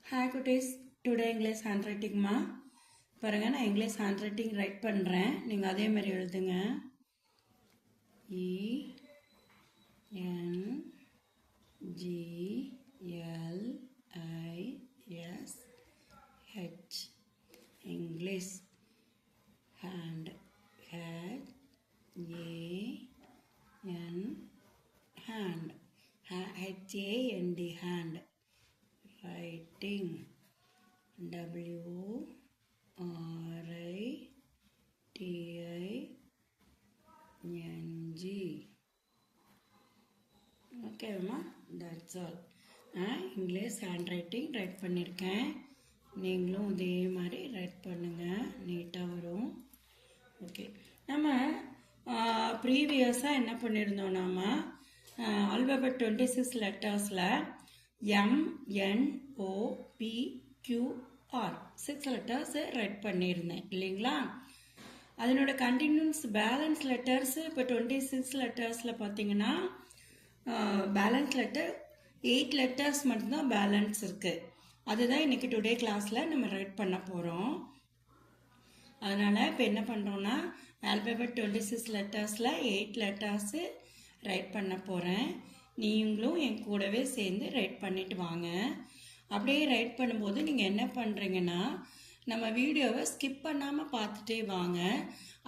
Hi குட்டீஸ், today English hand ரைட்டிங்மா. பாருங்கள், நான் இங்கிலீஷ் ஹேண்ட் ரைட்டிங் ரைட் பண்ணுறேன். நீங்கள் அதே மாதிரி எழுதுங்க. ENGLISH English hand HAND HAND hand writing WRITING. ஓகேம்மா, that's all. English hand writing right பண்ணியிருக்கேன். நீங்களும் இதே மாதிரி ரைட் பண்ணுங்கள், நீட்டாக வரும். ஓகே, நம்ம ப்ரீவியஸாக என்ன பண்ணியிருந்தோம், நம்ம ஆல்பபெட் 26 லெட்டர்ஸில் MNOPQR 6 லெட்டர்ஸ் ரைட் பண்ணியிருந்தேன் இல்லைங்களா? அதனோட கண்டினியூஸ் பேலன்ஸ் லெட்டர்ஸ் இப்போ 26 லெட்டர்ஸில் பார்த்தீங்கன்னா பேலன்ஸ் லெட்டர் 8 லெட்டர்ஸ் மட்டும்தான் பேலன்ஸ் இருக்குது. அதுதான் இன்றைக்கி டுடே கிளாஸில் நம்ம ரைட் பண்ண போகிறோம். அதனால் இப்போ என்ன பண்ணுறோன்னா ஆல்பபெட் 26 லெட்டர்ஸில் 8 லெட்டர்ஸு ரைட் பண்ண போகிறேன். நீங்களும் என் கூடவே சேர்ந்து ரைட் பண்ணிட்டு வாங்க. அப்படியே ரைட் பண்ணும்போது நீங்கள் என்ன பண்ணுறீங்கன்னா, நம்ம வீடியோவை ஸ்கிப் பண்ணாமல் பார்த்துட்டே வாங்க.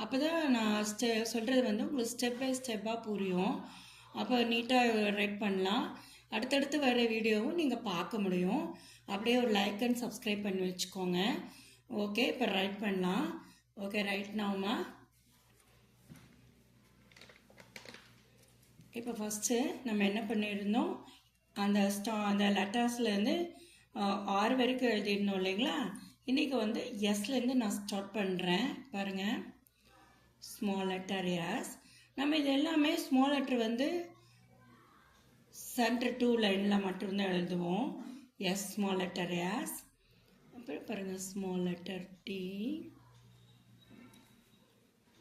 அப்போ தான் நான் சொல்கிறது வந்து உங்களுக்கு ஸ்டெப் பை ஸ்டெப்பாக புரியும். அப்போ நீட்டாக ரைட் பண்ணலாம். அடுத்தடுத்து வர வீடியோவும் நீங்கள் பார்க்க முடியும். அப்படியே ஒரு லைக் அண்ட் சப்ஸ்கிரைப் பண்ணி வச்சுக்கோங்க. ஓகே, இப்போ ரைட் பண்ணலாம். ஓகே, ரைட் நவுமா. இப்போ ஃபஸ்ட்டு நம்ம என்ன பண்ணியிருந்தோம், அந்த லெட்டர்ஸ்லேருந்து R வரைக்கும் எழுதியிருந்தோம் இல்லைங்களா? இன்றைக்கி வந்து எஸ்லேருந்து நான் ஸ்டார்ட் பண்ணுறேன். பாருங்கள், ஸ்மால் லெட்டர் எஸ். நம்ம இது எல்லாமே ஸ்மால் லெட்டர் வந்து சென்டர் 2 லைனில் மட்டும்தான் எழுதுவோம். S, small letter S. அப்புறம் பாருங்கள், ஸ்மால் லெட்டர் டி.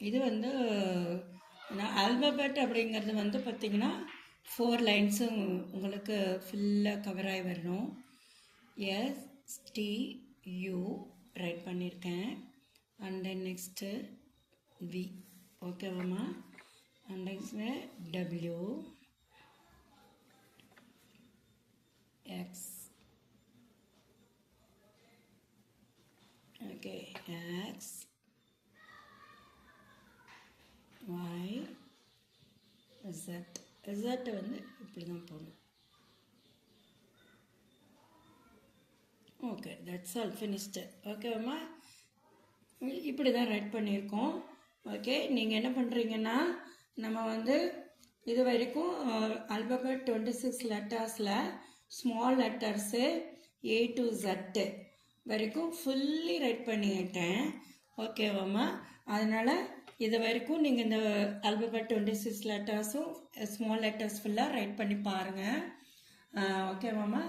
இது வந்து ஆல்பபெட் அப்படிங்கிறது வந்து பார்த்திங்கன்னா 4 லைன்ஸும் உங்களுக்கு ஃபுல்லாக கவர் ஆகி வரணும். STU ரைட் பண்ணியிருக்கேன். And then next V. ஓகேவாம்மா? And next W X. Okay, X Y Z. Z வந்து இப்படி தான் போகணும். Okay, that's all, finished. ஓகேவாம்மா? இப்படி தான் ரைட் பண்ணியிருக்கோம். ஓகே, நீங்கள் என்ன பண்ணுறீங்கன்னா, நம்ம வந்து இது வரைக்கும் ஆல்பபெட் 26 லெட்டர்ஸில் small letters A to Z வரைக்கும் ஃபுல்லி ரைட் பண்ணிக்கிட்டேன். ஓகேவாம்மா? அதனால் இது வரைக்கும் நீங்கள் இந்த ஆல்பபெட் 26 லெட்டர்ஸும் ஸ்மால் லெட்டர்ஸ் ஃபுல்லாக ரைட் பண்ணி பாருங்கள். ஓகேவாம்மா?